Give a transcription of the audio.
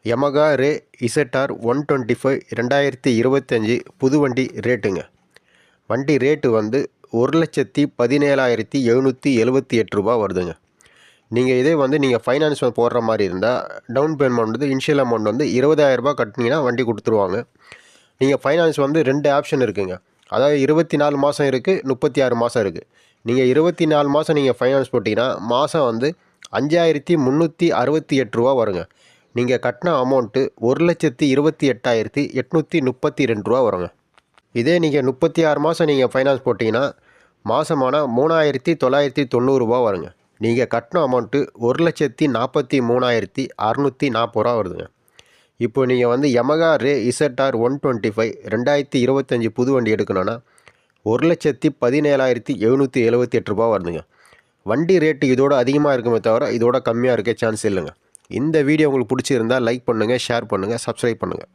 Yamaha ரே ZR 125 2025 புது வண்டி ரேட்டுங்க. வண்டி ரேட்டு வந்து 1,17,778 ரூபா வருதுங்க. இதே நீங்கள் ஃபைனான்ஸ் போடுற மாதிரி இருந்தால் டவுன் பேமெண்ட் வந்து இனிஷியல் அமௌண்ட் வந்து 20,000 ரூபா கட்டினீங்கன்னா வண்டி கொடுத்துருவாங்க. நீங்கள் ஃபைனான்ஸ் வந்து 2 ஆப்ஷன் இருக்குங்க. அதாவது 24 மாதம் இருக்குது, 36 மாதம் இருக்குது. நீங்கள் 24 மாதம் நீங்கள் ஃபைனான்ஸ் போட்டிங்கன்னா மாதம் வந்து 5,368 ரூபா வருங்க. நீங்கள் கட்டின அமௌண்ட்டு 1,28,832 ரூபா வருங்க. இதே நீங்கள் 36 மாதம் நீங்கள் ஃபைனான்ஸ் போட்டிங்கன்னா மாதமான 3,990 ரூபா வருங்க. நீங்கள் கட்டின அமௌண்ட்டு 1,43,640 ரூபா வருதுங்க. இப்போ நீங்கள் வந்து யமகா ரே இசட்ஆர் 125 2025 புது வண்டி எடுக்கணுன்னா 1,17,778 ரூபா வருதுங்க. வண்டி ரேட்டு இதோட அதிகமாக இருக்குமே தவிர இதோட கம்மியாக இருக்க சான்ஸ் இல்லைங்க. இந்த வீடியோ உங்களுக்கு பிடிச்சிருந்தால் லைக் பண்ணுங்கள், ஷேர் பண்ணுங்கள், சப்ஸ்கிரைப் பண்ணுங்கள்.